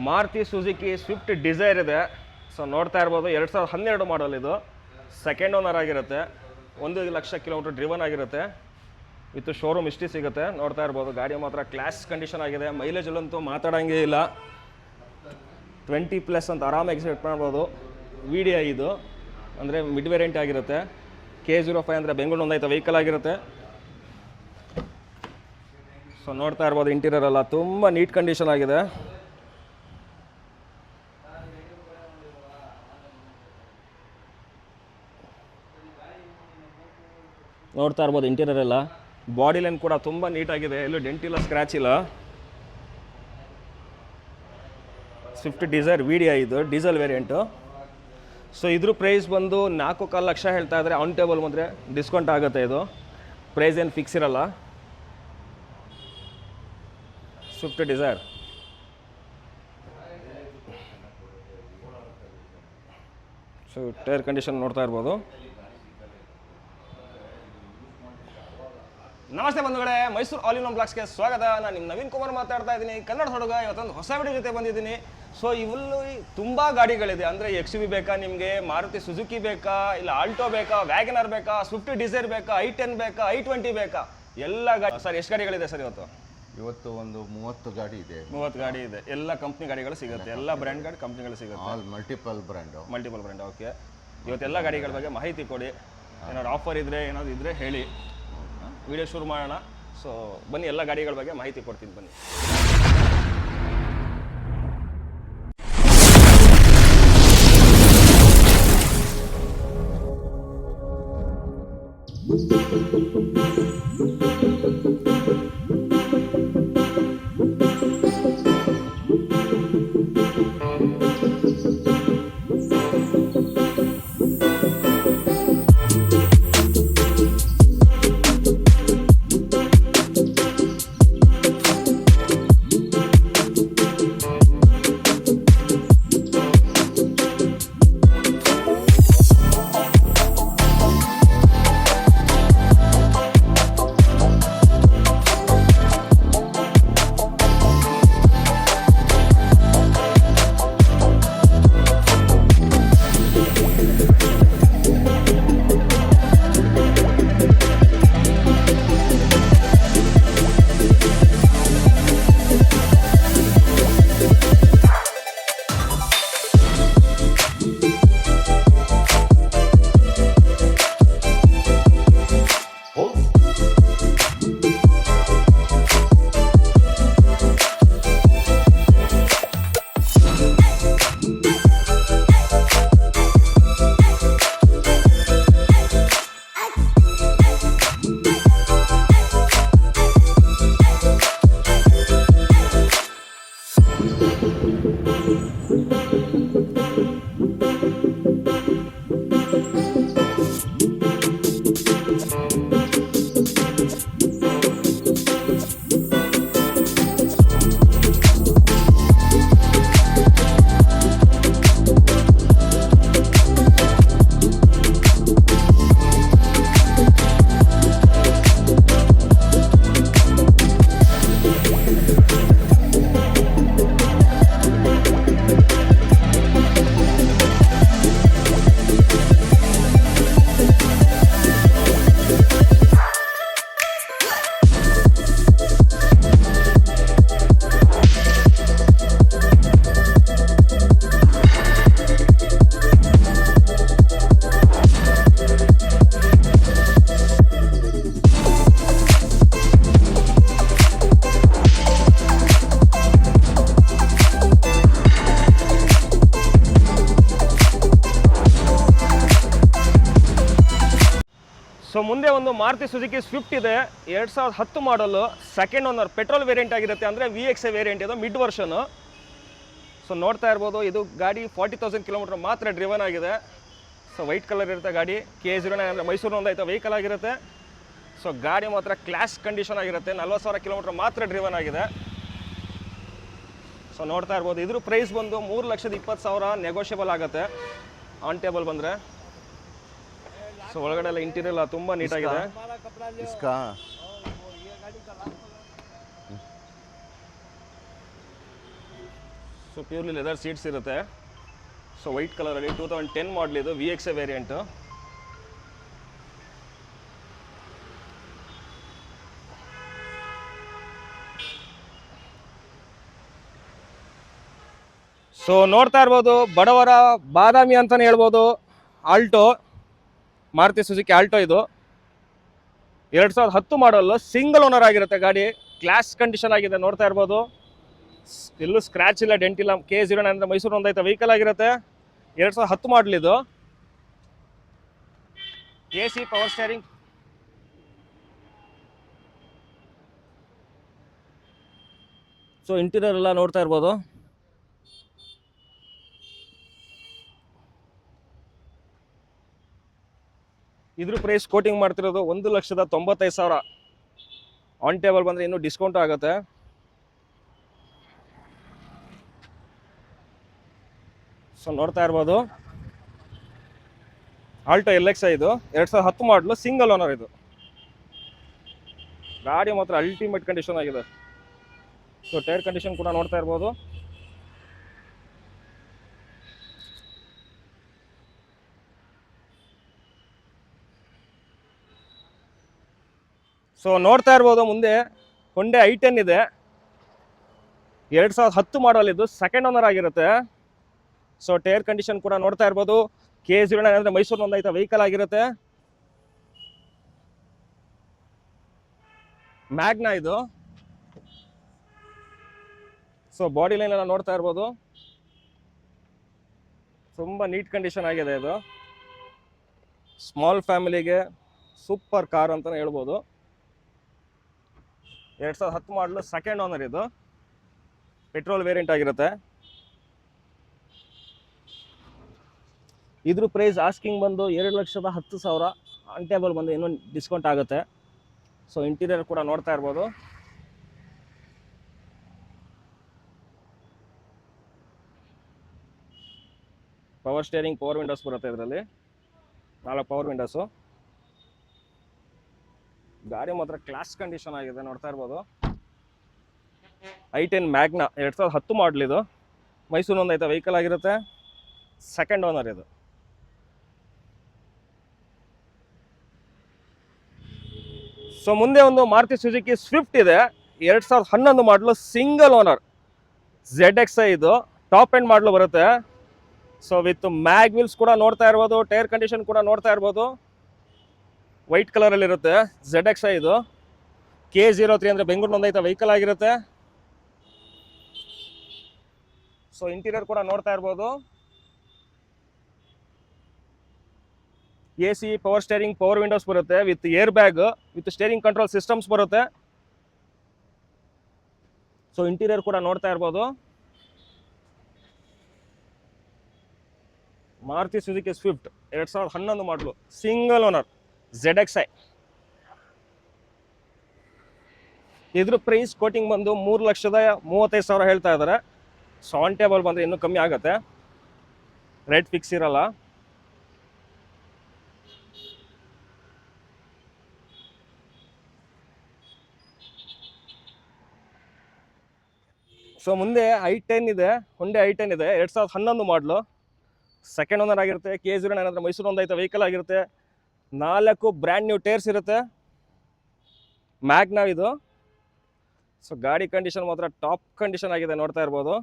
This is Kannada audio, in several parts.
ಮಾರುತಿ ಸುಜುಕಿ ಸ್ವಿಫ್ಟ್ ಡಿಸೈರ್ ಇದೆ. ಸೊ ನೋಡ್ತಾ ಇರ್ಬೋದು 2012 ಮಾಡಲ್ ಇದು. ಸೆಕೆಂಡ್ ಓನರ್ ಆಗಿರುತ್ತೆ. 1,00,000 ಕಿಲೋಮೀಟರ್ ಡ್ರಿವನ್ ಆಗಿರುತ್ತೆ. ವಿತ್ ಶೋರೂಮ್ ಹಿಸ್ಟ್ರಿ ಸಿಗುತ್ತೆ. ನೋಡ್ತಾ ಇರ್ಬೋದು ಗಾಡಿ ಮಾತ್ರ ಕ್ಲಾಸ್ ಕಂಡೀಷನ್ ಆಗಿದೆ. ಮೈಲೇಜಲ್ಲಂತೂ ಮಾತಾಡೋಂಗೇ ಇಲ್ಲ. 20+ ಅಂತ ಆರಾಮಾಗಿ ಎಕ್ಸ್ಪೆಕ್ಟ್ ಮಾಡ್ಬೋದು. VDI ಇದು ಅಂದರೆ ಮಿಡ್ ವೇರಿಯಂಟ್ ಆಗಿರುತ್ತೆ. K05 ಅಂದರೆ ಬೆಂಗಳೂರು ನೋಂದಾಯಿತ ವೆಹಿಕಲ್ ಆಗಿರುತ್ತೆ. ಸೊ ನೋಡ್ತಾ ಇರ್ಬೋದು ಇಂಟೀರಿಯರ್ ಎಲ್ಲ ತುಂಬ ನೀಟ್ ಕಂಡೀಷನ್ ಆಗಿದೆ. ನೋಡ್ತಾ ಇರ್ಬೋದು ಇಂಟೀರಿಯರ್ ಎಲ್ಲ. ಬಾಡಿ ಲೈನ್ ಕೂಡ ತುಂಬ ನೀಟಾಗಿದೆ. ಎಲ್ಲೂ ಡೆಂಟ್ ಇಲ್ಲ, ಸ್ಕ್ರ್ಯಾಚ್ ಇಲ್ಲ. ಸ್ವಿಫ್ಟ್ ಡಿಸೈರ್ VDI ಇದು ಡೀಸೆಲ್ ವೇರಿಯಂಟು. ಸೊ ಇದ್ರ ಪ್ರೈಸ್ ಬಂದು 4.25 ಲಕ್ಷ ಹೇಳ್ತಾ ಇದ್ದಾರೆ. ಆನ್ ಟೇಬಲ್ ಬಂದರೆ ಡಿಸ್ಕೌಂಟ್ ಆಗುತ್ತೆ. ಇದು ಪ್ರೈಸ್ ಏನು ಫಿಕ್ಸ್ ಇರಲ್ಲ. Swift Dzire so tyre condition ನೋಡ್ತಾ ಇರ್ಬೋದು. ನಮಸ್ತೆ ಬಂಧುಗಳೇ, ಮೈಸೂರು ಆಲ್ ಇನ್ ಒನ್ ಬ್ಲಾಗ್ಸ್ಗೆ ಸ್ವಾಗತ. ನಾನು ನಿಮ್ಮ ನವೀನ್ ಕುಮಾರ್ ಮಾತಾಡ್ತಾ ಇದ್ದೀನಿ, ಕನ್ನಡ ಹುಡುಗ. ಇವತ್ತೊಂದು ಹೊಸ ವಿಡಿಯೋ ಜೊತೆ ಬಂದಿದ್ದೀನಿ. ಸೊ ಇಲ್ಲಿ ತುಂಬ ಗಾಡಿಗಳಿದೆ. ಅಂದರೆ XUV ಬೇಕಾ ನಿಮಗೆ, ಮಾರುತಿ ಸುಜುಕಿ ಬೇಕಾ, ಇಲ್ಲ ಆಲ್ಟೋ ಬೇಕಾ, ವ್ಯಾಗನರ್ ಬೇಕಾ, ಸ್ವಿಫ್ಟ್ ಡಿಸೈರ್ ಬೇಕಾ, i10 ಬೇಕಾ, i20 ಬೇಕಾ, ಎಲ್ಲ ಗಾಡಿ. ಸರ್ ಎಷ್ಟು ಗಾಡಿಗಳಿದೆ ಸರ್ ಇವತ್ತು? ಇವತ್ತು ಒಂದು 30 ಗಾಡಿ ಇದೆ. 30 ಗಾಡಿ ಇದೆ. ಎಲ್ಲ ಕಂಪ್ನಿ ಗಾಡಿಗಳು ಸಿಗುತ್ತೆ. ಎಲ್ಲ ಬ್ರ್ಯಾಂಡ್ ಗಾಡಿ ಕಂಪ್ನಿಗಳು ಸಿಗುತ್ತೆ. All multiple brand. ಓಕೆ, ಇವತ್ತೆಲ್ಲ ಗಾಡಿಗಳ ಬಗ್ಗೆ ಮಾಹಿತಿ ಕೊಡಿ. ಏನಾದ್ರು ಆಫರ್ ಇದ್ದರೆ ಏನಾದ್ರು ಇದ್ದರೆ ಹೇಳಿ. ವಿಡಿಯೋ ಶುರು ಮಾಡೋಣ. ಸೊ ಬನ್ನಿ, ಎಲ್ಲ ಗಾಡಿಗಳ ಬಗ್ಗೆ ಮಾಹಿತಿ ಕೊಡ್ತೀನಿ ಬನ್ನಿ. ಸೊ ಮುಂದೆ ಒಂದು ಮಾರುತಿ ಸುಜುಕಿ ಸ್ವಿಫ್ಟ್ ಇದೆ. 2010 ಮಾಡಲು, ಸೆಕೆಂಡ್ ಓನರ್, ಪೆಟ್ರೋಲ್ ವೇರಿಯಂಟ್ ಆಗಿರುತ್ತೆ. ಅಂದರೆ VXI ವೇರಿಯಂಟ್ ಇದು, ಮಿಡ್ ವರ್ಷನು. ಸೊ ನೋಡ್ತಾ ಇರ್ಬೋದು ಇದು ಗಾಡಿ 40,000 ಕಿಲೋಮೀಟರ್ ಮಾತ್ರ ಡ್ರಿವನ್ ಆಗಿದೆ. ಸೊ ವೈಟ್ ಕಲರ್ ಇರುತ್ತೆ ಗಾಡಿ. K09 ಅಂದರೆ ಮೈಸೂರು ನೋಂದಾಯಿತ ವೆಹಿಕಲ್ ಆಗಿರುತ್ತೆ. ಸೊ ಗಾಡಿ ಮಾತ್ರ ಕ್ಲಾಸ್ ಕಂಡೀಷನ್ ಆಗಿರುತ್ತೆ. 40,000 ಕಿಲೋಮೀಟರ್ ಮಾತ್ರ ಡ್ರಿವನ್ ಆಗಿದೆ. ಸೊ ನೋಡ್ತಾ ಇರ್ಬೋದು ಇದ್ರ ಪ್ರೈಸ್ ಬಂದು 3,20,000 ನೆಗೋಷಿಯಬಲ್ ಆಗುತ್ತೆ ಆನ್ ಟೇಬಲ್ ಬಂದರೆ. ಸೊ ಒಳಗಡೆ ಎಲ್ಲ ಇಂಟೀರಿಯರ್ ಎಲ್ಲ ತುಂಬ ನೀಟಾಗಿದೆ. ಸೊ ಪ್ಯೂರ್ಲಿ ಲೆದರ್ ಸೀಟ್ಸ್ ಇರುತ್ತೆ. ಸೊ ವೈಟ್ ಕಲರಲ್ಲಿ 2010 ಮಾಡಲ್ ಇದು VXA ವೇರಿಯಂಟು. ಸೊ ನೋಡ್ತಾ ಇರ್ಬೋದು ಬಡವರ ಬಾದಾಮಿ ಅಂತಲೇ ಹೇಳ್ಬೋದು. ಆಲ್ಟೋ, ಮಾರುತಿ ಸುಜುಕಿ ಆಲ್ಟೋ ಇದು 2010 ಮಾಡಲ್, ಸಿಂಗಲ್ ಓನರ್ ಆಗಿರುತ್ತೆ ಗಾಡಿ. ಕ್ಲಾಸ್ ಕಂಡೀಷನ್ ಆಗಿದೆ, ನೋಡ್ತಾ ಇರ್ಬೋದು. ಎಲ್ಲೂ ಸ್ಕ್ರ್ಯಾಚ್ ಇಲ್ಲ, ಡೆಂಟ್ ಇಲ್ಲ. K09 ಅಂದರೆ ಮೈಸೂರು ನೋಂದಾಯಿತ ವೆಹಿಕಲ್ ಆಗಿರುತ್ತೆ. 2010 ಮಾಡಲ್ ಇದು. AC power steering, so interior ಎಲ್ಲ ನೋಡ್ತಾ ಇರ್ಬೋದು. ಇದ್ರ ಪ್ರೈಸ್ ಕೋಟಿಂಗ್ ಮಾಡ್ತಿರೋದು 1,95,000. ಆನ್ ಟೇಬಲ್ ಬಂದರೆ ಇನ್ನೂ ಡಿಸ್ಕೌಂಟ್ ಆಗುತ್ತೆ. ಸೊ ನೋಡ್ತಾ ಇರ್ಬೋದು ಆಲ್ಟೋ LXi ಇದು 2010 ಮಾಡಲು, ಸಿಂಗಲ್ ಓನರ್ ಇದು. ಗಾಡಿ ಮಾತ್ರ ಅಲ್ಟಿಮೇಟ್ ಕಂಡೀಷನ್ ಆಗಿದೆ. ಸೊ ಟೈರ್ ಕಂಡೀಷನ್ ಕೂಡ ನೋಡ್ತಾ ಇರ್ಬೋದು. ಸೊ ನೋಡ್ತಾ ಇರ್ಬೋದು ಮುಂದೆ ಹೊಂಡೆ i10 ಇದೆ, 2010 ಮಾಡಲ್ ಇದು, ಸೆಕೆಂಡ್ ಓನರ್ ಆಗಿರುತ್ತೆ. ಸೊ ಟೈರ್ ಕಂಡೀಷನ್ ಕೂಡ ನೋಡ್ತಾ ಇರ್ಬೋದು. K09 ಅಂದರೆ ಮೈಸೂರು ನೋಂದಾಯಿತ ವೆಹಿಕಲ್ ಆಗಿರುತ್ತೆ. ಮ್ಯಾಗ್ನಾ ಇದು. ಸೊ ಬಾಡಿ ಲೈನ್ ಎಲ್ಲ ನೋಡ್ತಾ ಇರ್ಬೋದು, ತುಂಬ ನೀಟ್ ಕಂಡೀಷನ್ ಆಗಿದೆ ಇದು. ಸ್ಮಾಲ್ ಫ್ಯಾಮಿಲಿಗೆ ಸೂಪರ್ ಕಾರ್ ಅಂತಲೇ ಹೇಳ್ಬೋದು. 2010 ಮಾಡಲು, ಸೆಕೆಂಡ್ ಓನರ್ ಇದು, ಪೆಟ್ರೋಲ್ ವೇರಿಯಂಟ್ ಆಗಿರುತ್ತೆ. ಇದ್ರ ಪ್ರೈಸ್ ಆಸ್ಕಿಂಗ್ ಬಂದು 2,10,000. ಆನ್ ಟೇಬಲ್ ಬಂದು ಇನ್ನೂ ಡಿಸ್ಕೌಂಟ್ ಆಗುತ್ತೆ. ಸೊ ಇಂಟೀರಿಯರ್ ಕೂಡ ನೋಡ್ತಾ ಇರ್ಬೋದು. ಪವರ್ ಸ್ಟೇರಿಂಗ್, ಪವರ್ ವಿಂಡೋಸ್ ಬರುತ್ತೆ ಇದರಲ್ಲಿ, 4 ಪವರ್ ವಿಂಡೋಸು. ಗಾಡಿ ಮಾತ್ರ ಕ್ಲಾಸ್ ಕಂಡೀಷನ್ ಆಗಿದೆ, ನೋಡ್ತಾ ಇರ್ಬೋದು. i10 ಮ್ಯಾಗ್ನಾ 2010 ಮಾಡಲ್ ಇದು, ಮೈಸೂರು ನೋಂದಾಯಿತ ವೆಹಿಕಲ್ ಆಗಿರುತ್ತೆ. ಸೆಕೆಂಡ್ ಓನರ್ ಇದು. ಸೊ ಮುಂದೆ ಒಂದು ಮಾರುತಿ ಸುಜುಕಿ ಸ್ವಿಫ್ಟ್ ಇದೆ, 2011 ಮಾಡಲು, ಸಿಂಗಲ್ ಓನರ್, ZXi ಇದು, ಟಾಪ್ ಎಂಡ್ ಮಾಡಲು ಬರುತ್ತೆ. ಸೊ ವಿತ್ ಮ್ಯಾಗ್ ವೀಲ್ಸ್ ಕೂಡ ನೋಡ್ತಾ ಇರ್ಬೋದು. ಟೈರ್ ಕಂಡೀಷನ್ ಕೂಡ ನೋಡ್ತಾ ಇರ್ಬೋದು. ವೈಟ್ ಕಲರಲ್ಲಿ ಇರುತ್ತೆ, ZXi ಇದು. K03 ಅಂದರೆ ಬೆಂಗಳೂರು ನೋಂದಾಯಿತ ವೆಹಿಕಲ್ ಆಗಿರುತ್ತೆ. ಸೊ ಇಂಟೀರಿಯರ್ ಕೂಡ ನೋಡ್ತಾ ಇರ್ಬೋದು. AC power steering, power windows ಬರುತ್ತೆ with airbag, with steering control systems ಬರುತ್ತೆ. ಸೊ ಇಂಟೀರಿಯರ್ ಕೂಡ ನೋಡ್ತಾ ಇರ್ಬೋದು. Maruti Suzuki Swift 2011 single, owner ಓನರ್, ZXi. ಇದ್ರ ಪ್ರೈಸ್ ಕೋಟಿಂಗ್ ಬಂದು 3,35,000 ಹೇಳ್ತಾ ಇದ್ದಾರೆ. ಸೊ ಆನ್ ಟೇಬಲ್ ಬಂದರೆ ಇನ್ನೂ ಕಮ್ಮಿ ಆಗುತ್ತೆ, ರೇಟ್ ಫಿಕ್ಸ್ ಇರಲ್ಲ. ಸೊ ಮುಂದೆ i10 ಇದೆ, ಹೊಂಡೆ i10 ಇದೆ, 2011 ಮಾಡಲು, ಸೆಕೆಂಡ್ ಓನರ್ ಆಗಿರುತ್ತೆ. K09 ಅಂದರೆ ಮೈಸೂರು ನೋಂದಾಯಿತ ವೆಹಿಕಲ್ ಆಗಿರುತ್ತೆ. 4 ಬ್ರ್ಯಾಂಡ್ ನ್ಯೂ ಟೈರ್ಸ್ ಇರುತ್ತೆ. ಮ್ಯಾಗ್ನಾ ಇದು. ಸೊ ಗಾಡಿ ಕಂಡೀಷನ್ ಮಾತ್ರ ಟಾಪ್ ಕಂಡೀಷನ್ ಆಗಿದೆ, ನೋಡ್ತಾ ಇರ್ಬೋದು.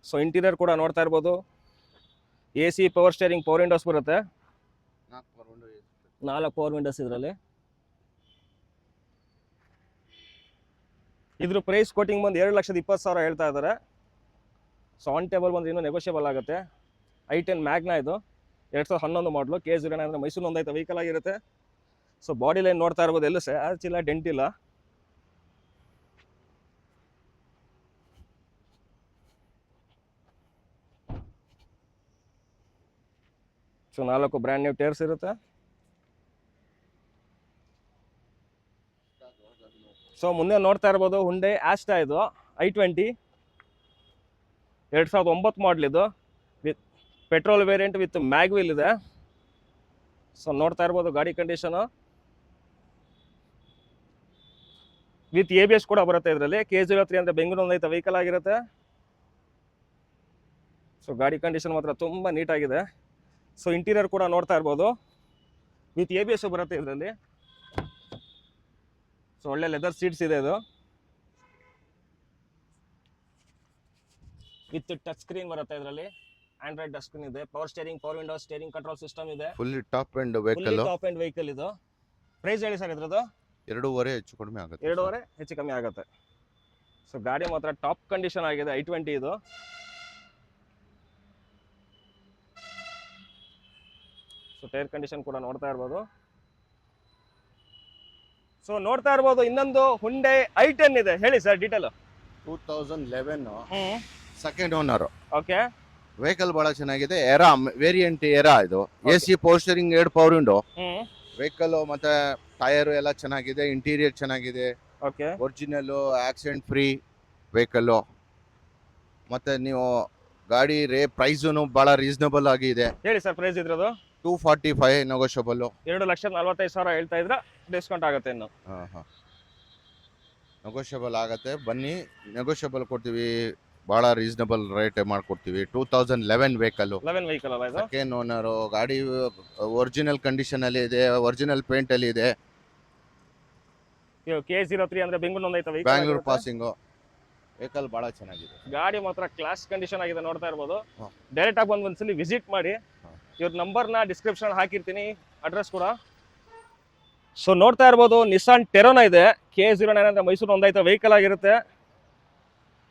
ಸೊ ಇಂಟೀರಿಯರ್ ಕೂಡ ನೋಡ್ತಾ ಇರ್ಬೋದು. AC power steering, power windows ಬರುತ್ತೆ, 4 ಪವರ್ ವಿಂಡೋಸ್ ಇದರಲ್ಲಿ. ಇದ್ರ ಪ್ರೈಸ್ ಕೋಟಿಂಗ್ ಬಂದು 2,20,000 ಹೇಳ್ತಾ ಇದ್ದಾರೆ. ಸೊ ಆನ್ ಟೇಬಲ್ ಬಂದರೆ ಇನ್ನೂ ನೆಗೋಷಿಯಬಲ್ ಆಗುತ್ತೆ. i10 ಮ್ಯಾಗ್ನಾ ಇದು, 2011 ಮಾಡಲು, K09 ಅಂದರೆ ಮೈಸೂರು ನೋಂದಾಯಿತ ವೆಹಿಕಲ್ ಆಗಿರುತ್ತೆ. ಸೊ ಬಾಡಿ ಲೈನ್ ನೋಡ್ತಾ ಇರ್ಬೋದು, ಎಲ್ಲೂ ಸ್ಕ್ರ್ಯಾಚ್ ಇಲ್ಲ, ಡೆಂಟ್ ಇಲ್ಲ. ಸೊ 4 ಬ್ರ್ಯಾಂಡ್ ನ್ಯೂ ಟೈರ್ಸ್ ಇರುತ್ತೆ. ಸೊ ಮುಂದೆ ನೋಡ್ತಾ ಇರ್ಬೋದು ಹುಂಡೈ ಆಸ್ಟಾ ಇದು, i20, 2009 ಮಾಡಲ್ ಇದು, with petrol variant with mag wheel ಇದೆ. ಸೊ ನೋಡ್ತಾ ಇರ್ಬೋದು ಗಾಡಿ ಕಂಡೀಷನು. ವಿತ್ ABS ಕೂಡ ಬರುತ್ತೆ ಇದರಲ್ಲಿ. K03 ಅಂದರೆ ಬೆಂಗಳೂರು ನೋಂದಾಯಿತ ವೆಹಿಕಲ್ ಆಗಿರುತ್ತೆ. ಸೊ ಗಾಡಿ ಕಂಡೀಷನ್ ಮಾತ್ರ ತುಂಬ ನೀಟಾಗಿದೆ. ಸೊ ಇಂಟೀರಿಯರ್ ಕೂಡ ನೋಡ್ತಾ ಇರ್ಬೋದು, ವಿತ್ ABS ಬರುತ್ತೆ ಇದರಲ್ಲಿ. ಸೊ ಒಳ್ಳೆ ಲೆದರ್ ಸೀಟ್ಸ್ ಇದೆ ಇದು, ವಿತ್ ಟಚ್ ಸ್ಕ್ರೀನ್ ಬರುತ್ತೆ ಇದರಲ್ಲಿ. ಆಂಡ್ರಾಯ್ಡ್ ಟಚ್ ಸ್ಕ್ರೀನ್ ಇದೆ, power steering, power window, steering control system ಇದೆ. Fully top end vehicle. Top end vehicle ಇದು. ಪ್ರೈಸ್ ಹೇಳಿ ಸರ್ ಇದ್ರದ್ದು? 2.5 ಹೆಚ್ಚು ಕಡಿಮೆ ಆಗುತ್ತೆ. 2.5 ಹೆಚ್ಚು ಕಮ್ಮಿ ಆಗುತ್ತೆ. ಸೊ ಗಾಡಿ ಮಾತ್ರ ಟಾಪ್ ಕಂಡೀಷನ್ ಆಗಿದೆ, i20 ಇದು. ಸೊ ಟೈರ್ ಕಂಡೀಷನ್ ಕೂಡ ನೋಡ್ತಾ ಇರ್ಬೋದು. ಸೊ ನೋಡ್ತಾ ಇರ್ಬೋದು ಇನ್ನೊಂದು ಹುಂಡೈ i10 ಇದೆ, ಹೇಳಿ sir detail. 2011 second owner. Okay. Vehicle ಬಹಳ ಚೆನ್ನಾಗಿದೆ. ಎರಾ ವೇರಿಯಂಟ್ ಎರಾ ಇದು. AC power steering, 2 power window. Vehicle ಮತ್ತೆ ಟೈರ್ ಎಲ್ಲ ಚೆನ್ನಾಗಿದೆ, ಇಂಟೀರಿಯರ್ ಚೆನ್ನಾಗಿದೆ. Okay. Original accident free vehicle. ಮತ್ತೆ ನೀವು ಗಾಡಿ ಪ್ರೈಸು ಬಹಳ ರೀಸನಬಲ್ ಆಗಿದೆ. ಹೇಳಿ ಸರ್ ಪ್ರೈಸ್ ಇದ್ರದ್ದು? 245 ನೆಗೋಷಿಯಬಲ್. 2,45,000 ಹೇಳ್ತಾ ಇದ್ರೆ ಡಿಸ್ಕೌಂಟ್ ಆಗುತ್ತೆ ಇನ್ನು. ನೆಗೋಷಿಯಬಲ್ ಆಗುತ್ತೆ, ಬನ್ನಿ ನೆಗೋಷಿಯಬಲ್ ಕೊಡ್ತೀವಿ, ಬಹಳ ರೀಸನಬಲ್ ರೇಟ್ ಮಾಡ್ಕೊಡ್ತೀವಿ. 2011 ವೆಹಿಕಲ್. 11 ವೆಹಿಕಲ್ ಅಲ್ಲ ಇದು? Second owner. ಗಾಡಿ ಒರಿಜಿನಲ್ ಕಂಡೀಷನ್ ಅಲ್ಲಿ ಇದೆ, ಒರಿಜಿನಲ್ ಪೇಂಟ್ ಅಲ್ಲಿ ಇದೆ. K03 ಅಂದ್ರೆ ಬೆಂಗಳೂರು ಒಂದೈತೆ ವೆಹಿಕಲ್. ಬ್ಯಾಂಗ್ಳೂರ್ ಪಾಸಿಂಗು. ವೆಹಿಕಲ್ ಬಹಳ ಚೆನ್ನಾಗಿದೆ. ಗಾಡಿ ಮಾತ್ರ ಕ್ಲಾಸ್ ಕಂಡೀಷನ್ ಆಗಿದೆ, ನೋಡ್ತಾ ಇರ್ಬೋದು. ಡೈರೆಕ್ಟ್ ಆಗಿ ಬಂದು ಒಂದ್ಸಲಿ ವಿಸಿಟ್ ಮಾಡಿ. ಇವ್ರ ನಂಬರ್ನ ಡಿಸ್ಕ್ರಿಪ್ಷನ್ ಹಾಕಿರ್ತೀನಿ, ಅಡ್ರೆಸ್ ಕೂಡ. ಸೊ ನೋಡ್ತಾ ಇರ್ಬೋದು ನಿಸಾನ್ ಟೆರೋನಾ ಇದೆ. K09 ಅಂದ್ರೆ ಮೈಸೂರು ಒಂದೈತೆ ವೆಹಿಕಲ್ ಆಗಿರುತ್ತೆ.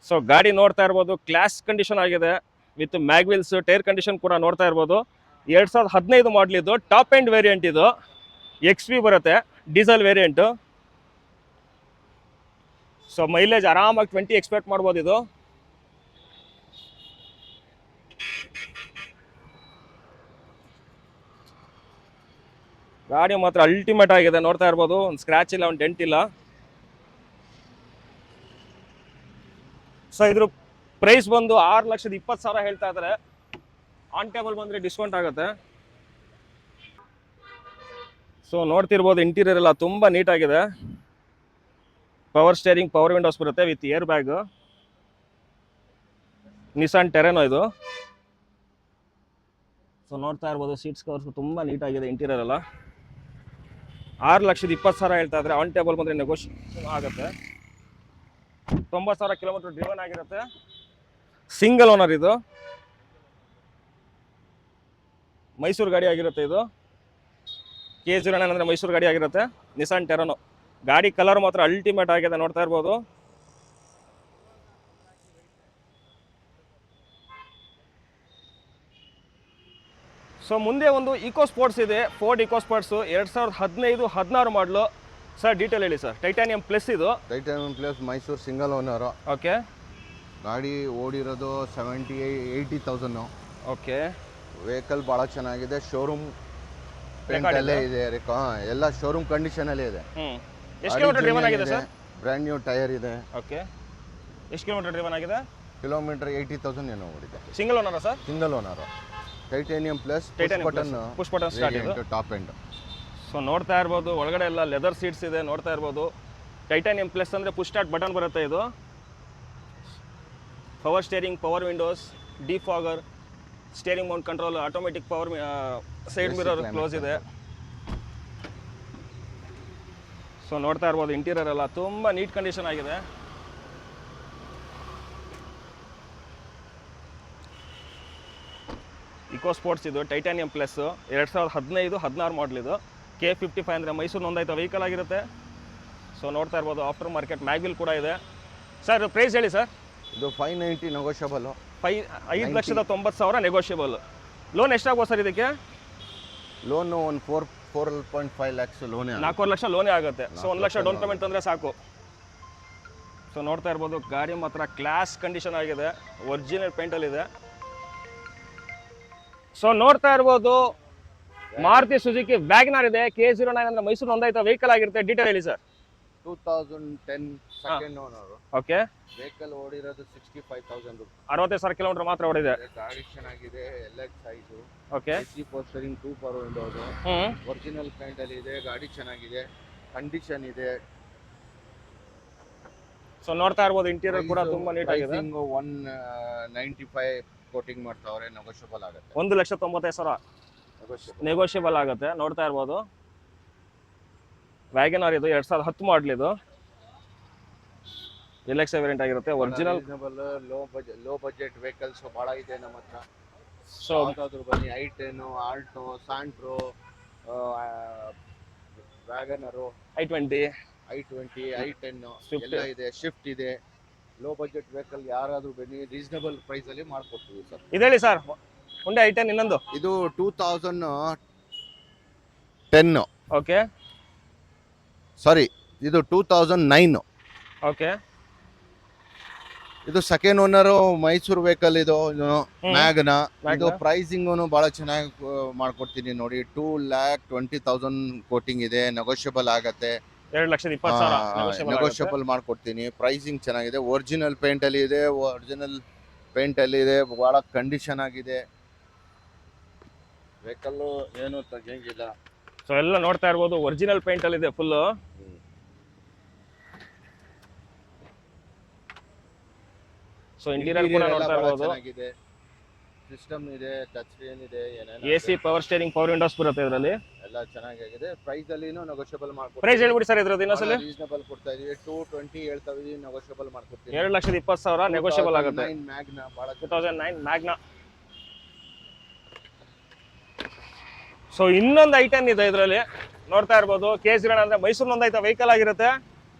ಸೊ ಗಾಡಿ ನೋಡ್ತಾ ಇರ್ಬೋದು ಕ್ಲಾಸ್ ಕಂಡೀಷನ್ ಆಗಿದೆ, ವಿತ್ ಮ್ಯಾಗ್ವಿಲ್ಸ್. ಟೈರ್ ಕಂಡೀಷನ್ ಕೂಡ ನೋಡ್ತಾ ಇರ್ಬೋದು. 2015 ಮಾಡಲ್ ಇದು, ಟಾಪ್ ಎಂಡ್ ವೇರಿಯಂಟ್ ಇದು. XV ಬರುತ್ತೆ, ಡೀಸೆಲ್ ವೇರಿಯಂಟು. ಸೊ ಮೈಲೇಜ್ ಆರಾಮಾಗಿ 20 ಎಕ್ಸ್ಪೆಕ್ಟ್ ಮಾಡ್ಬೋದು ಇದು. ಗಾಡಿ ಮಾತ್ರ ಅಲ್ಟಿಮೇಟ್ ಆಗಿದೆ, ನೋಡ್ತಾ ಇರ್ಬೋದು. ಒಂದು ಸ್ಕ್ರಾಚ್ ಇಲ್ಲ, ಒಂದು ಡೆಂಟ್ ಇಲ್ಲ. ಸೊ ಇದ್ರ ಪ್ರೈಸ್ ಬಂದು 6,20,000 ಹೇಳ್ತಾ ಇದ್ದಾರೆ. ಆನ್ ಟೇಬಲ್ ಬಂದರೆ ಡಿಸ್ಕೌಂಟ್ ಆಗುತ್ತೆ. ಸೊ ನೋಡ್ತಿರ್ಬೋದು ಇಂಟೀರಿಯರ್ ಎಲ್ಲ ತುಂಬ ನೀಟಾಗಿದೆ. ಪವರ್ ಸ್ಟೇರಿಂಗ್, ಪವರ್ ವಿಂಡೋಸ್ ಬರುತ್ತೆ ವಿತ್ ಏರ್ ಬ್ಯಾಗ್. ನಿಸಾನ್ ಟೆರೆನೋ ಇದು. ಸೊ ನೋಡ್ತಾ ಇರ್ಬೋದು ಸೀಟ್ಸ್ ಕವರ್ಸ್ ತುಂಬ ನೀಟಾಗಿದೆ, ಇಂಟೀರಿಯರ್ ಎಲ್ಲ. 6,20,000 ಹೇಳ್ತಾ ಇದ್ರೆ. ಆನ್ ಟೇಬಲ್ ಬಂದರೆ ನೆಗೋಷಿಯೇಷನ್ ಆಗುತ್ತೆ. 90,000 ಕಿಲೋಮೀಟರ್ ಡ್ರಿವನ್ ಆಗಿರುತ್ತೆ. ಸಿಂಗಲ್ ಓನರ್ ಇದು, ಮೈಸೂರು ಗಾಡಿ ಆಗಿರುತ್ತೆ ಇದು. K09 ಅಂದರೆ ಮೈಸೂರು ಗಾಡಿ ಆಗಿರುತ್ತೆ. ನಿಸಾನ್ ಟೆರನೋ. ಗಾಡಿ ಕಲರ್ ಮಾತ್ರ ಅಲ್ಟಿಮೇಟ್ ಆಗಿದೆ, ನೋಡ್ತಾ ಇರ್ಬೋದು. ಸೊ ಮುಂದೆ ಒಂದು ಇಕೋ ಸ್ಪೋರ್ಟ್ಸ್ ಇದೆ, ಫೋರ್ಡ್ ಇಕೋ ಸ್ಪೋರ್ಟ್ಸ್ 2015-16 ಮಾಡಲು. ಸರ್ ಡೀಟೇಲ್ ಹೇಳಿ ಸರ್. ಟೈಟಾನಿಯಂ ಪ್ಲಸ್ ಇದು. Titanium plus Mysuru single owner. Okay. ಗಾಡಿ ಓಡಿರೋದು 70,000-80,000. ಓಕೆ. ವೆಹಿಕಲ್ ಭಾಳ ಚೆನ್ನಾಗಿದೆ. ಶೋರೂಮ್ ಪೇಂಟಲ್ಲೇ ಇದೆ, ಎಲ್ಲ ಶೋರೂಮ್ ಕಂಡೀಷನಲ್ಲೇ ಇದೆ. ಎಷ್ಟು ಕಿಲೋಮೀಟರ್ ಡ್ರಿವನ್ ಆಗಿದೆ ಸರ್? ಬ್ರ್ಯಾಂಡ್ ನ್ಯೂ ಟೈರ್ ಇದೆ. ಓಕೆ. ಎಷ್ಟು ಕಿಲೋಮೀಟರ್ ಡ್ರಿವನ್ ಆಗಿದೆ? ಕಿಲೋಮೀಟರ್ 80,000 ಏನೋ ಓಡಿದೆ. ಸಿಂಗಲ್ ಓನರಾ sir? Single owner. Titanium plus push button start ಇದು, ಟಾಪ್ ಎಂಡ್. ಸೊ ನೋಡ್ತಾ ಇರ್ಬೋದು ಒಳಗಡೆ ಎಲ್ಲ ಲೆದರ್ ಸೀಟ್ಸ್ ಇದೆ, ನೋಡ್ತಾ ಇರ್ಬೋದು. ಟೈಟಾನಿಯಂ ಪ್ಲಸ್ ಅಂದರೆ ಪುಷ್ ಸ್ಟಾರ್ಟ್ ಬಟನ್ ಬರುತ್ತೆ ಇದು. Power steering, power windows, defogger, steering mount control, automatic power side mirror close ಇದೆ. ಸೊ ನೋಡ್ತಾ ಇರ್ಬೋದು ಇಂಟೀರಿಯರ್ ಎಲ್ಲ ತುಂಬ ನೀಟ್ ಕಂಡೀಷನ್ ಆಗಿದೆ. ಇಕೋ ಸ್ಪೋರ್ಟ್ಸ್ ಇದು ಟೈಟಾನಿಯಂ ಪ್ಲಸ್ 2015-16 ಮಾಡಲ್ ಇದು. K55 ಅಂದರೆ ಮೈಸೂರು ನೋಂದಾಯಿತ ವೆಹಿಕಲ್ ಆಗಿರುತ್ತೆ. ಸೊ ನೋಡ್ತಾ ಇರ್ಬೋದು ಆಫ್ಟರ್ ಮಾರ್ಕೆಟ್ ಮ್ಯಾಗ್ವಿಲ್ ಕೂಡ ಇದೆ. ಸರ್ ಪ್ರೈಸ್ ಹೇಳಿ ಸರ್. ಇದು 590 ನೆಗೋಷಿಯಬಲ್. 5,90,000 ನೆಗೋಷಿಯಬಲ್. ಲೋನ್ ಎಷ್ಟಾಗ್ಬೋದು ಸರ್ ಇದಕ್ಕೆ? ಲೋನು ಒಂದು 4.5 lakhs ಲೋನೇ. 4 ಲಕ್ಷ ಲೋನೇ ಆಗುತ್ತೆ. ಸೊ 1 ಲಕ್ಷ ಡೌನ್ ಪೇಮೆಂಟ್ ತಂದರೆ ಸಾಕು. ಸೊ ನೋಡ್ತಾ ಇರ್ಬೋದು ಗಾಡಿ ಮಾತ್ರ ಕ್ಲಾಸ್ ಕಂಡೀಷನ್ ಆಗಿದೆ, ಒರಿಜಿನಲ್ ಪೇಂಟಲ್ಲಿದೆ. ಸೊ ನೋಡ್ತಾ ಇರ್ಬೋದು ಮಾರುತಿ ಸುಜುಕಿ ವ್ಯಾಗನರ್ ಇದೆ. K09 ಅಂದರೆ ಮೈಸೂರು ನೋಂದಾಯಿತ ವೆಹಿಕಲ್ ಆಗಿರುತ್ತೆ. ಡೀಟೇಲ್ ಹೇಳಿ sir. 2010 second owner. Okay. Vehicle ಓಡಿರೋದು 65,000. 65,000 ಕಿಲೋಮೀಟರ್ ಮಾತ್ರ ಓಡಿದೆ. ಗಾಡಿ ಚೆನ್ನಾಗಿದೆ, LX ಸೈಜು. ಓಕೆ. AC ಪೋಸ್ಟರಿಂಗ್ 2 ಪವರ್ ವಿಂಡೋಸ್. ಒರಿಜಿನಲ್ ಪೇಂಟ್ ಅಲ್ಲಿ ಇದೆ. ಗಾಡಿ ಚೆನ್ನಾಗಿದೆ, ಕಂಡೀಷನ್ ಇದೆ. ಸೊ ಸೊ ನೋಡ್ತಾ ಇರ್ಬೋದು ಇಂಟೀರಿಯರ್ ಕೂಡ ತುಂಬಾ ನೀಟಾಗಿದೆ. 195 ಕೋಟಿಂಗ್ ಮಾಡ್ತಾವ್ರೆ, ನೆಗೋಷಿಯಬಲ್ ಆಗುತ್ತೆ. 1,95,000 ನೆಗೋಷಿಯಬಲ್ ಆಗುತ್ತೆ. ನೋಡ್ತಾ ಇರ್ಬೋದು ವ್ಯಾಗನರ್ ಇದು 2010 ಮಾಡಲ್ ಇದು LX ವೇರಿಯಂಟ್ ಆಗಿರುತ್ತೆ. ಒರಿಜಿನಲ್ ಲೋ ಬಜೆಟ್ ವೆಹಿಕಲ್ಸ್ ಬಹಳ ಇದೆ ನಮ್ಮ ಹತ್ರ. ಸೊ ಯಾವ್ದಾದ್ರು ಬನ್ನಿ, i10, Alto, ಸಾಂಟ್ರೋ, ವ್ಯಾಗನರು, i20, i10 Swift. ಎಲ್ಲ ಇದೆ, ಶಿಫ್ಟ್ ಇದೆ. ಲೋ ಬಜೆಟ್ ವೆಹಿಕಲ್ ಯಾರಾದ್ರೂ ಬನ್ನಿ, ರೀಸನಬಲ್ ಪ್ರೈಸ್ ಅಲ್ಲಿ ಮಾಡ್ಕೊಡ್ತೀವಿ ಸರ್. ಇದೇಳಿ ಸರ್ ಹುಂಡೈ i10 ಇನ್ನೊಂದು. ಇದು 2010, ಓಕೆ ಸಾರಿ ಇದು 2009. ಓಕೆ ಇದು ಸೆಕೆಂಡ್ ಓನರ್ ಮೈಸೂರು ವೆಹಿಕಲ್. ಇದು ಮ್ಯಾಗ್ನಾ. Magna. ಇದು ಪ್ರೈಸಿಂಗ್ ಬಹಳ ಚೆನ್ನಾಗಿ ಮಾಡ್ಕೊಡ್ತೀನಿ ನೋಡಿ. 2,20,000 ಕೋಟಿಂಗ್ ಇದೆ, ನೆಗೋಷಿಯಬಲ್ ಆಗತ್ತೆ. 2,20,000 ನೆಗೋಷಿಯಬಲ್ ಮಾಡ್ಕೊಡ್ತೀನಿ. ಪ್ರೈಸಿಂಗ್ ಚೆನ್ನಾಗಿದೆ, ಒರಿಜಿನಲ್ ಪೇಂಟ್ ಅಲ್ಲಿ ಇದೆ. ಬಹಳ ಕಂಡೀಷನ್ ಆಗಿದೆ ವೆಹಿಕಲ್, ಏನು ತೆಗಿಯಂಗಿಲ್ಲ. ಸೊ ಎಲ್ಲ ನೋಡ್ತಾ ಇರ್ಬೋದು ಒರಿಜಿನಲ್ ಪೇಂಟ್ ಅಲ್ಲಿ ಇದೆ ಫುಲ್. ಸೊ ಇಂಟೀರಿಯರ್ ಕೂಡ ನೋಡ್ತಾ ಇರ್ಬೋದು. ಸಿಸ್ಟಮ್ ಇದೆ, ಟಚ್ ಸ್ಕ್ರೀನ್ ಇದೆ, AC power steering, power windows ಬರುತ್ತೆ ಇದರಲ್ಲಿ. ಎಲ್ಲ ಚೆನ್ನಾಗಿದೆ. ಪ್ರೈಸ್ ಅಲ್ಲಿ ನೆಗೋಷಿಯಬಲ್ ಮಾಡ್ಕೊಡ್ತೀವಿ. ಪ್ರೈಸ್ ಹೇಳ್ಬಿಡಿ ಸರ್ ಇದ್ರದ್ದು ಇನ್ನೊಂದ್ಸಲಿ. ರೀಸನಬಲ್ ಕೊಡ್ತಾ ಇದೀವಿ. 220 ಹೇಳ್ತಾ ಇದೀವಿ, ನೆಗೋಷಿಯಬಲ್ ಮಾಡ್ಕೊಡ್ತೀವಿ. 2,20,000 ನೆಗೋಷಿಯಬಲ್ ಆಗುತ್ತೆ. 2009 ಮ್ಯಾಗ್ನಾ, ಬಹಳ 2009 ಮ್ಯಾಗ್ನಾ. ಸೊ ಇನ್ನೊಂದು i10 ಇದೆ ಇದರಲ್ಲಿ ನೋಡ್ತಾ ಇರ್ಬೋದು. K0 ಅಂದ್ರೆ ಮೈಸೂರು ನೋಂದಾಯಿತ ವೆಹಿಕಲ್ ಆಗಿರುತ್ತೆ.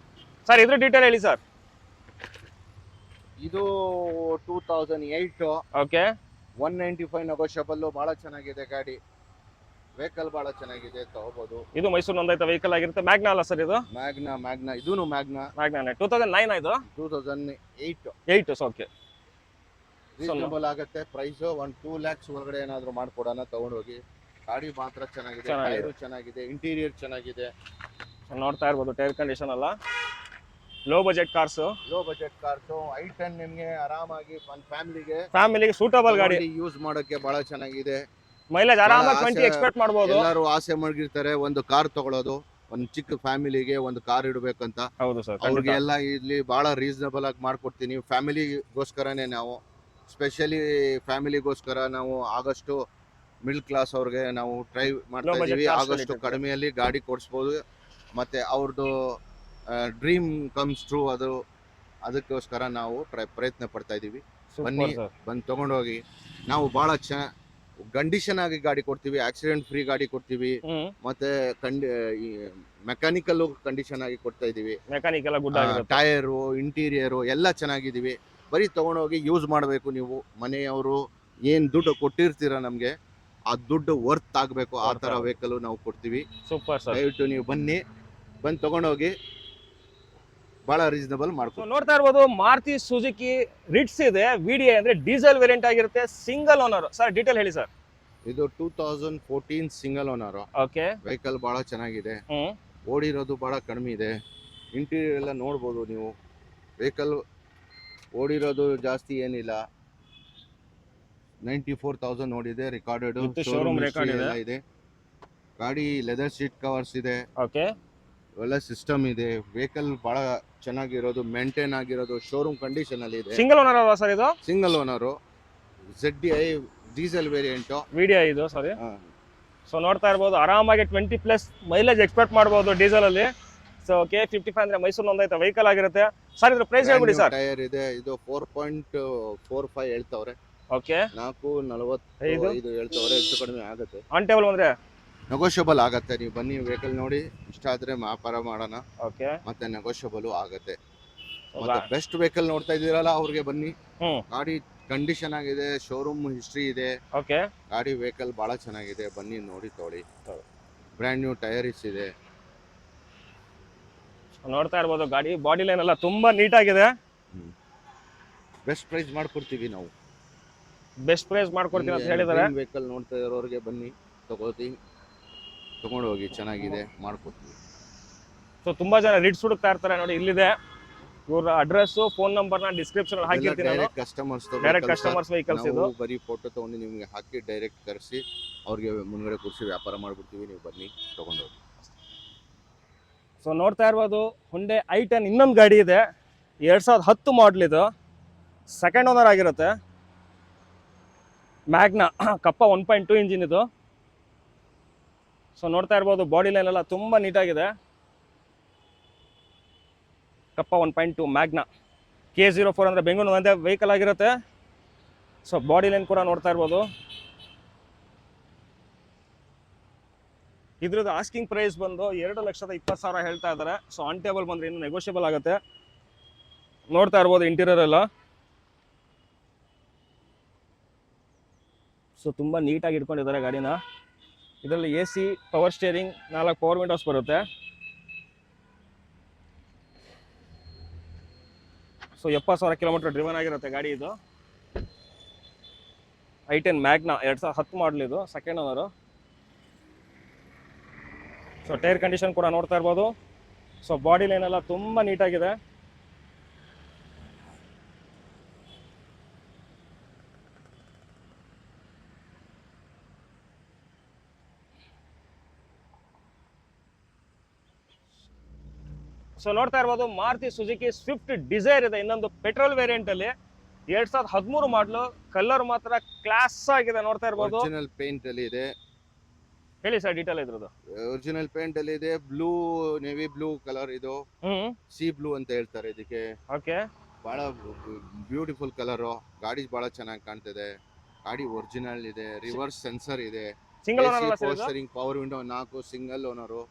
ಸರ್ ಇದ್ರ ಡೀಟೇಲ್ ಹೇಳಿ ಸರ್. ಇದು 2008. Okay 195 negotiable. ಬಹಳ ಚೆನ್ನಾಗಿದೆ ಗಾಡಿ, ವೆಹಿಕಲ್ ಬಹಳ ಚೆನ್ನಾಗಿದೆ, ತಗೋಬಹುದು. ಇದು ಮೈಸೂರು ನೋಂದಾಯಿತ ವೆಹಿಕಲ್ ಆಗಿರುತ್ತೆ. ಮ್ಯಾಗ್ನಾ ಅಲ್ಲ ಸರ್ ಇದು? ಮ್ಯಾಗ್ನಾ ಇದೂನು ಮ್ಯಾಗ್ನಾ. 2009 ಇದು 2008. ಓಕೆ ರೀಸನಬಲ್ ಆಗುತ್ತೆ ಪ್ರೈಸ್. 2 lakhs ಒಳಗಡೆ ಏನಾದ್ರು ಮಾಡ್ಕೊಡೋಣ, ತಗೊಂಡೋಗಿ. ಗಾಡಿ ಮಾತ್ರ ಚೆನ್ನಾಗಿದೆ, ಟೈರು ಚೆನ್ನಾಗಿದೆ, ಇಂಟೀರಿಯರ್ ಚೆನ್ನಾಗಿದೆ. ನೋಡ್ತಾ ಇರ್ಬೋದು ಟೈರ್ ಕಂಡೀಷನ್ ಅಲ್ಲ. ಲೋ ಬಜೆಟ್ ಕಾರ್ಸ್ i10 ನಿಮ್ಗೆ ಆರಾಮಾಗಿ ಒಂದು ಫ್ಯಾಮಿಲಿಗೆ ಸೂಟಬಲ್ ಗಾಡಿ, ಯೂಸ್ ಮಾಡೋಕೆ ಬಹಳ ಚೆನ್ನಾಗಿದೆ. ಮೈಲೇಜ್ ಆರಾಮಾಗಿ 20 ಎಕ್ಸ್ಪೆಕ್ಟ್ ಮಾಡಬಹುದು. ಎಲ್ಲರೂ ಆಸೆ ಮಾಡಿರ್ತಾರೆ ಒಂದು ಕಾರ್ ತಗೊಳ್ಳೋದು, ಒಂದು ಚಿಕ್ಕ ಫ್ಯಾಮಿಲಿಗೆ ಒಂದು ಕಾರ್ ಇಡಬೇಕಂತ. ಹೌದು ಸರ್, ಅವ್ರಿಗೆ ಎಲ್ಲ ಇಲ್ಲಿ ಬಹಳ ರೀಸನಬಲ್ ಆಗಿ ಮಾಡ್ಕೊಡ್ತೀನಿ. ಫ್ಯಾಮಿಲಿಗೋಸ್ಕರನೇ ನಾವು ಸ್ಪೆಷಲಿ ಫ್ಯಾಮಿಲಿಗೋಸ್ಕರ ನಾವು ಆಗಷ್ಟು ಮಿಡ್ಲ್ ಕ್ಲಾಸ್ ಅವ್ರಿಗೆ ನಾವು ಟ್ರೈ ಮಾಡ್ತಾ ಇದೀವಿ. ಆಗಷ್ಟು ಕಡಿಮೆಯಲ್ಲಿ ಗಾಡಿ ಕೊಡಿಸ್ಬೋದು. ಮತ್ತೆ ಅವ್ರದ್ದು ಡ್ರೀಮ್ ಕಮ್ಸ್ ಟ್ರೂ, ಅದಕ್ಕೋಸ್ಕರ ನಾವು ಪ್ರಯತ್ನ ಪಡ್ತಾ ಇದೀವಿ. ಬನ್ನಿ, ಬಂದು ತಗೊಂಡೋಗಿ. ನಾವು ಬಹಳ ಕಂಡೀಷನ್ ಆಗಿ ಗಾಡಿ ಕೊಡ್ತೀವಿ, ಆಕ್ಸಿಡೆಂಟ್ ಫ್ರೀ ಗಾಡಿ ಕೊಡ್ತೀವಿ. ಮತ್ತೆ ಮೆಕ್ಯಾನಿಕಲ್ ಕಂಡೀಷನ್ ಆಗಿ ಕೊಡ್ತಾ ಇದೀವಿ. ಟೈರು, ಇಂಟೀರಿಯರು ಎಲ್ಲ ಚೆನ್ನಾಗಿದೀವಿ. ಬರೀ ತಗೊಂಡೋಗಿ ಯೂಸ್ ಮಾಡಬೇಕು. ನೀವು ಮನೆಯವರು ಏನ್ ದುಡ್ಡು ಕೊಟ್ಟಿರ್ತೀರ ನಮ್ಗೆ, ಆ ದುಡ್ಡು ವರ್ತ್ ಆಗ್ಬೇಕು. ಆ ತರ ವೆಹಿಕಲ್ ನಾವು ಕೊಡ್ತೀವಿ. ಸೂಪರ್ ಸರ್, ದಯವಿಟ್ಟು ನೀವು ಬಂದು ತಗೊಂಡೋಗಿ. ಬಹಳ ರೀಸನಬಲ್ ಮಾಡ್ಕೊ. ನೋಡ್ತಾ ಇರ್ಬೋದು ಮಾರುತಿ ಸುಜುಕಿ ರಿಟ್ಸ್ ಇದೆ. VDI ಅಂದ್ರೆ ಡೀಸೆಲ್ ವೇರಿಯಂಟ್ ಆಗಿರುತ್ತೆ, ಸಿಂಗಲ್ ಓನರ್. ಸರ್ ಡೀಟೇಲ್ ಹೇಳಿ ಸರ್. ಇದು 2014 ಸಿಂಗಲ್ ಓನರ್. ಓಕೆ ವೆಹಿಕಲ್ ಬಹಳ ಚೆನ್ನಾಗಿದೆ, ಓಡಿರೋದು ಬಹಳ ಕಡಿಮೆ ಇದೆ. ಇಂಟೀರಿಯರ್ ಎಲ್ಲ ನೋಡ್ಬೋದು ನೀವು. ವೆಹಿಕಲ್ ಓಡಿರೋದು ಜಾಸ್ತಿ ಏನಿಲ್ಲ, 94,000 ಓಡಿದೆ. ರೆಕಾರ್ಡೆಡ್ ಶೋರೂಮ್ ರೆಕಾರ್ಡ್ ಇದೆ. ಗಾಡಿ ಲೆದರ್ ಸೀಟ್ ಕವರ್ಸ್ ಇದೆ. ಓಕೆ ಒಳ್ಳೆ ಸಿಸ್ಟಮ್ ಇದೆ. ವೆಹಿಕಲ್ ಬಹಳ ಚೆನ್ನಾಗಿರೋದು, ಮೇಂಟೈನ್ ಆಗಿರೋದು, ಶೋರೂಮ್ ಕಂಡೀಷನ್ ಅಲ್ಲಿ ಇದೆ. ಸಿಂಗಲ್ ಓನರ್ ಅಲ್ವಾ ಸರ್ ಇದು? Single owner, ZDI diesel variant. VDI ಇದು ಸಾರಿ. ಸೊ ನೋಡ್ತಾ ಇರ್ಬೋದು ಆರಾಮಾಗಿ 20+ ಮೈಲೇಜ್ ಎಕ್ಸ್ಪೆಕ್ಟ್ ಮಾಡಬಹುದು ಡೀಸೆಲ್ ಅಲ್ಲಿ. ಸೊ K55 ಅಂದ್ರೆ ಮೈಸೂರು ನೋಂದಾಯಿತ ವೆಹಿಕಲ್ ಆಗಿರುತ್ತೆ. ಸರ್ ಇದ್ರ ಪ್ರೈಸ್ ಹೇಳ್ಬಿಡಿ ಸರ್. ಟೈರ್ ಇದೆ. ಇದು 4.45 ಹೇಳ್ತಾವ್ರೆ. ಓಕೆ 4.45 ಹೇಳ್ತಾವ್ರೆ. ಹೆಚ್ಚು ಕಡಿಮೆ ಆಗುತ್ತೆ. ಆನ್ ಟೇಬಲ್ ಅಂದ್ರೆ ನೆಗೋಷಿಯಬಲ್ ಆಗತ್ತೆ. ನೀವು ಬನ್ನಿ, ವೆಹಿಕಲ್ ನೋಡಿ, ಇಷ್ಟ ಆದ್ರೆ ವ್ಯಾಪಾರ ಮಾಡೋಣ. ಓಕೆ ಮತ್ತೆ ನೆಗೋಷಿಯಬಲ್ ಆಗತ್ತೆ. ಮತ್ತೆ ಬೆಸ್ಟ್ ವೆಹಿಕಲ್ ನೋಡ್ತಾ ಇದೀರಲ್ಲ, ಅವ್ರಿಗೆ ಬನ್ನಿ. ಗಾಡಿ ಕಂಡೀಷನ್ ಆಗಿದೆ, ಶೋರೂಮ್ ಹಿಸ್ಟ್ರಿ ಇದೆ. ಓಕೆ ಗಾಡಿ ವೆಹಿಕಲ್ ಬಹಳ ಚೆನ್ನಾಗಿದೆ. ಬನ್ನಿ ನೋಡಿ ತಗೊಳ್ಳಿ. ಬ್ರ್ಯಾಂಡ್ ನ್ಯೂ ಟೈರ್ಸ್ ಇದೆ. ನೋಡ್ತಾ ಇರ್ಬೋದು ಗಾಡಿ ಬಾಡಿ ಲೈನ್ ಎಲ್ಲ ತುಂಬಾ ನೀಟ್ ಆಗಿದೆ. ಬೆಸ್ಟ್ ಪ್ರೈಸ್ ಮಾಡ್ಕೊಡ್ತೀವಿ ನಾವು. ಬೆಸ್ಟ್ ಪ್ರೈಸ್ ಮಾಡ್ಕೊಡ್ತೀವಿ ಅಂತ ಹೇಳಿದಾರೆ. ವೆಹಿಕಲ್ ನೋಡ್ತಾ ಇರೋರಿಗೆ ಬನ್ನಿ, ತಗೊಂಡು ಹೋಗಿ, ಚೆನ್ನಾಗಿದೆ, ಮಾಡ್ಕೊಡ್ತೀವಿ. ಸೊ ತುಂಬಾ ಜನ ರಿಟ್ಸ್ ಹುಡುಕ್ತಾ ಇರ್ತಾರೆ ನೋಡಿ. ಇಲ್ಲಿದೆ ಇವ್ರ ಅಡ್ರೆಸ್, ಫೋನ್ ನಂಬರ್ ನ ಡಿಸ್ಕ್ರಿಪ್ಷನ್ ಹಾಕಿರ್ತೀನಿ. ಡೈರೆಕ್ಟ್ ಕಸ್ಟಮರ್ಸ್ ವೆಹಿಕಲ್ಸ್ ಇದು. ಬರೀ ಫೋಟೋ ತಗೊಂಡು ನಿಮ್ಗೆ ಹಾಕಿ ಡೈರೆಕ್ಟ್ ಕರೆಸಿ ಅವ್ರಿಗೆ ಮುಂದ್ಗಡೆ ಕೂರಿಸಿ ವ್ಯಾಪಾರ ಮಾಡ್ಬಿಡ್ತೀವಿ. ನೀವು ಬನ್ನಿ, ತಗೊಂಡೋಗಿ. ಸೊ ನೋಡ್ತಾ ಇರ್ಬೋದು ಹುಂಡೈ i10 ಇನ್ನೊಂದು ಗಾಡಿ ಇದೆ. 2010 ಮಾಡಲ್ ಇದು, ಸೆಕೆಂಡ್ ಓನರ್ ಆಗಿರುತ್ತೆ. ಮ್ಯಾಗ್ನಾ ಕಪ್ಪ 1.2 ಇಂಜಿನ್ ಇದು. ಸೊ ನೋಡ್ತಾ ಇರ್ಬೋದು ಬಾಡಿ ಲೈನ್ ಎಲ್ಲ ತುಂಬ ನೀಟಾಗಿದೆ. ಕಪ್ಪ 1.2 ಮ್ಯಾಗ್ನಾ K04 ಅಂದರೆ ಬೆಂಗಳೂರು ಒಂದೇ ವೆಹಿಕಲ್ ಆಗಿರುತ್ತೆ. ಸೊ ಬಾಡಿ ಲೈನ್ ಕೂಡ ನೋಡ್ತಾ ಇರ್ಬೋದು. ಇದ್ರದ್ದು ಆಸ್ಕಿಂಗ್ ಪ್ರೈಸ್ ಬಂದು 2,20,000 ಹೇಳ್ತಾ ಇದ್ದಾರೆ. ಸೊ ಆನ್ ಟೇಬಲ್ ಬಂದರೆ ಇನ್ನೂ ನೆಗೋಷಿಯಬಲ್ ಆಗುತ್ತೆ. ನೋಡ್ತಾ ಇರ್ಬೋದು ಇಂಟೀರಿಯರ್ ಎಲ್ಲ. ಸೊ ತುಂಬ ನೀಟಾಗಿ ಇಟ್ಕೊಂಡಿದ್ದಾರೆ ಗಾಡಿನ. ಇದರಲ್ಲಿ AC, power steering, 4 power windows ಬರುತ್ತೆ. ಸೊ 70,000 ಕಿಲೋಮೀಟರ್ ಡ್ರಿವನ್ ಆಗಿರುತ್ತೆ ಗಾಡಿ ಇದು. i10 ಮ್ಯಾಗ್ನಾ 2010 ಮಾಡಲ್ ಇದು, second owner. So tyre condition ಕೂಡ ನೋಡ್ತಾ ಇರ್ಬೋದು. ಸೊ ಬಾಡಿ ಲೈನ್ ಎಲ್ಲ ತುಂಬ ನೀಟಾಗಿದೆ. ಸೊ ನೋಡ್ತಾ ಇರ್ಬೋದು ಮಾರುತಿ ಸುಜುಕಿ ಸ್ವಿಫ್ಟ್ ಡಿಸೈರ್ ಇದೆ, ಇನ್ನೊಂದು ಪೆಟ್ರೋಲ್ ವೇರಿಯಂಟ್ ಅಲ್ಲಿ. 2013 ಮಾಡಲು. ಕಲರ್ ಮಾತ್ರ ಕ್ಲಾಸ್ ಆಗಿದೆ, ನೋಡ್ತಾ ಇರ್ಬೋದು. ಒರಿಜಿನಲ್ ಪೇಂಟ್ ಅಲ್ಲಿ ಇದೆ. ಹೇಳಿ ಸರ್ ಡೀಟೇಲ್ ಇದ್ರದ್ದು. ಒರಿಜಿನಲ್ ಪೇಂಟ್ ಅಲ್ಲಿ ಇದೆ. ಬ್ಲೂ, ನೇವಿ ಬ್ಲೂ ಕಲರ್ ಇದು. ಸಿ ಬ್ಲೂ ಅಂತ ಹೇಳ್ತಾರೆ ಇದಕ್ಕೆ. ಓಕೆ. ಬಹಳ ಬ್ಯೂಟಿಫುಲ್ ಕಲರು. ಗಾಡಿ ಬಹಳ ಚೆನ್ನಾಗಿ ಕಾಣ್ತಿದೆ. ಗಾಡಿ ಒರಿಜಿನಲ್ ಇದೆ. ರಿವರ್ಸ್ ಸೆನ್ಸರ್ ಇದೆ. ಸಿಂಗಲ್ ಓನರ್ ಪೋಸ್ಟರಿಂಗ್, ಪವರ್ ವಿಂಡೋ 4, ಸಿಂಗಲ್ ಓನರು.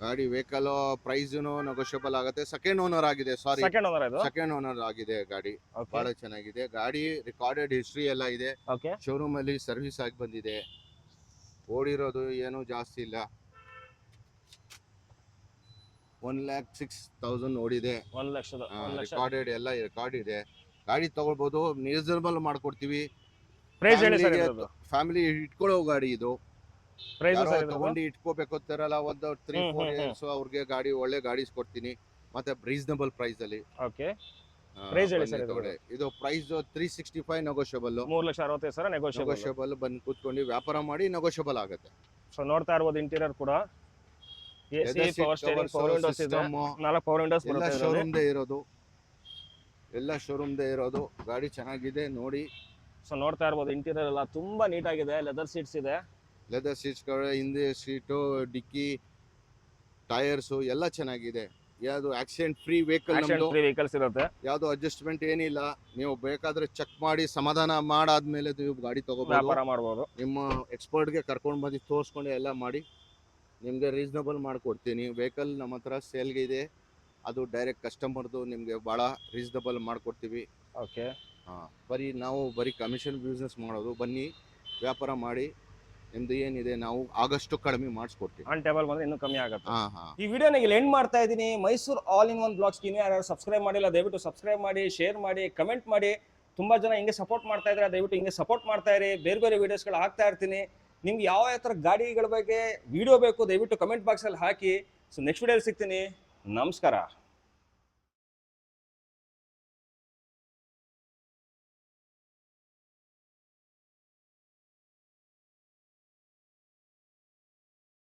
ಗಾಡಿ ವೆಹಿಕಲ್ ಪ್ರೈಸ್ನು ನೆಗೋಷಿಯಬಲ್ ಆಗುತ್ತೆ. ಸೆಕೆಂಡ್ ಓನರ್ ಆಗಿದೆ, ಸಾರಿ ಸೆಕೆಂಡ್ ಓನರ್ ಇದು. ಸೆಕೆಂಡ್ ಓನರ್ ಆಗಿದೆ ಗಾಡಿ. ಬಹಳ ಚೆನ್ನಾಗಿದೆ ಗಾಡಿ. ರಿಕಾರ್ಡೆಡ್ ಹಿಸ್ಟ್ರಿ ಎಲ್ಲ ಇದೆ. ಓಕೆ. ಶೋರೂಮ್ ಅಲ್ಲಿ ಸರ್ವಿಸ್ ಆಗಿ ಬಂದಿದೆ. ಓಡಿರೋದು ಏನು ಜಾಸ್ತಿ ಇಲ್ಲ. 1,06,000 ಓಡಿದೆ. 1,00,000 ರಿಕಾರ್ಡೆಡ್ ಎಲ್ಲ ರೆಕಾರ್ಡ್ ಇದೆ. ಗಾಡಿ ತಗೊಳ್ಬೋದು, ರೀಸನಬಲ್ ಮಾಡ್ಕೊಡ್ತೀವಿ. ಪ್ರೈಸ್ ಹೇಳಿ ಸರ್ ಇದ್ರದ್ದು. ಫ್ಯಾಮಿಲಿ ಇಟ್ಕೊಳ್ಳೋ ಗಾಡಿ ಇದು. ಪ್ರೈಸ್ ಯಾರೋ ಸರ್ ಇದ್ರದ್ದು. ತಗೊಂಡು ಇಟ್ಕೋಬೇಕು ಅಂತಾರಲ್ಲ, ಒಂದು 3-4 ಇಯರ್ಸ್ ಅವ್ರಿಗೆ ಗಾಡಿ, ಒಳ್ಳೆ ಗಾಡಿ ಕೊಡ್ತೀನಿ. ಮತ್ತೆ ರೀಸನಬಲ್ ಪ್ರೈಸ್ ಅಲ್ಲಿ. ಓಕೆ. ಪ್ರೈಸ್ ಹೇಳಿ ಸರ್ ಇದ್ರದ್ದು. ಇದು ಪ್ರೈಸ್ 365 ನೆಗೋಷಿಯಬಲ್. 3,65,000 ನೆಗೋಷಿಯಬಲ್. ಬಂದು ಕೂತ್ಕೊಂಡು ವ್ಯಾಪಾರ ಮಾಡಿ ನೆಗೋಷಿಯಬಲ್ ಆಗುತ್ತೆ. ಸೊ ನೋಡ್ತಾ ಇರ್ಬೋದು ಇಂಟೀರಿಯರ್ ಕೂಡ. AC, power steering, power Windows ಇದೆ. 4 ಪವರ್ ವಿಂಡೋಸ್ ಎಲ್ಲ ಬರುತ್ತೆ. ಶೋರೂಮ್ದೇ ಇರೋದು. ಎಲ್ಲ ಶೋರೂಮ್ದೇ ಇರೋದು. ಗಾಡಿ ಚೆನ್ನಾಗಿದೆ ನೋಡಿ. ಸೊ ನೋಡ್ತಾ ಇರ್ಬೋದು ಇಂಟೀರಿಯರ್ ಎಲ್ಲ ತುಂಬಾ ನೀಟಾಗಿದೆ. ಲೆದರ್ ಸೀಟ್ಸ್ ಇದೆ. ಲೆದರ್ ಸೀಟ್ಸ್ಗಳು, ಹಿಂದೆ ಸೀಟು, ಡಿಕ್ಕಿ, ಟೈರ್ಸು ಎಲ್ಲ ಚೆನ್ನಾಗಿದೆ. ಯಾವುದು accident free vehicle. Accident free vehicles ಇರುತ್ತೆ. ಯಾವುದು ಅಡ್ಜಸ್ಟ್ಮೆಂಟ್ ಏನಿಲ್ಲ. ನೀವು ಬೇಕಾದ್ರೆ ಚೆಕ್ ಮಾಡಿ ಸಮಾಧಾನ ಮಾಡಾದ್ಮೇಲೆ ನೀವು ಗಾಡಿ ತಗೋಬಹುದು. ವ್ಯಾಪಾರ ಮಾಡಬಹುದು. ನಿಮ್ಮ ಎಕ್ಸ್ಪರ್ಟ್ಗೆ ಕರ್ಕೊಂಡು ಬಂದು ತೋರಿಸ್ಕೊಂಡು ಎಲ್ಲ ಮಾಡಿ ನಿಮಗೆ ರೀಸನಬಲ್ ಮಾಡಿಕೊಡ್ತೀನಿ. ವೆಹಿಕಲ್ ನಮ್ಮ ಹತ್ರ ಸೇಲ್ಗೆ ಇದೆ. ಅದು ಡೈರೆಕ್ಟ್ ಕಸ್ಟಮರ್ದು ನಿಮಗೆ ಭಾಳ ರೀಸನಬಲ್ ಮಾಡಿಕೊಡ್ತೀವಿ. ಓಕೆ. ನಾವು ಬರೀ ಕಮಿಷನ್ ಬಿಸ್ನೆಸ್ ಮಾಡೋದು. ಬನ್ನಿ ವ್ಯಾಪಾರ ಮಾಡಿ. ನಿಮ್ದು ಏನಿದೆ ನಾವು ಆಗಷ್ಟು ಕಡಿಮೆ ಮಾಡಿಸ್ಕೊಡ್ತೀವಿ. ಆನ್ ಟೇಬಲ್ ಬಂದ್ರೆ ಇನ್ನೂ ಕಮ್ಮಿ ಆಗುತ್ತೆ. ಹಾಂ. ಈ ವಿಡಿಯೋನ ಇಲ್ಲಿ ಎಂಡ್ ಮಾಡ್ತಾ ಇದ್ದೀನಿ. ಮೈಸೂರು ಆಲ್ ಇನ್ ಒನ್ ಬ್ಲಾಗ್ಸ್ಗೆ ಇನ್ನೂ ಯಾರು ಸಬ್ಸ್ಕ್ರೈಬ್ ಮಾಡಿಲ್ಲ ದಯವಿಟ್ಟು ಸಬ್ಸ್ಕ್ರೈಬ್ ಮಾಡಿ, ಶೇರ್ ಮಾಡಿ, ಕಮೆಂಟ್ ಮಾಡಿ. ತುಂಬ ಜನ ಹಿಂಗೆ ಸಪೋರ್ಟ್ ಮಾಡ್ತಾ ಇದ್ದಾರೆ, ದಯವಿಟ್ಟು ಹಿಂಗೆ ಸಪೋರ್ಟ್ ಮಾಡ್ತಾ ಇರಿ. ಬೇರೆ ಬೇರೆ ವೀಡಿಯೋಸ್ಗಳು ಹಾಕ್ತಾ ಇರ್ತೀನಿ. ನಿಮ್ಗೆ ಯಾವ ಥರ ಗಾಡಿಗಳ ಬಗ್ಗೆ ವಿಡಿಯೋ ಬೇಕು ದಯವಿಟ್ಟು ಕಮೆಂಟ್ ಬಾಕ್ಸಲ್ಲಿ ಹಾಕಿ. ಸೊ ನೆಕ್ಸ್ಟ್ ವಿಡಿಯೋಲಿ ಸಿಗ್ತೀನಿ. ನಮಸ್ಕಾರ.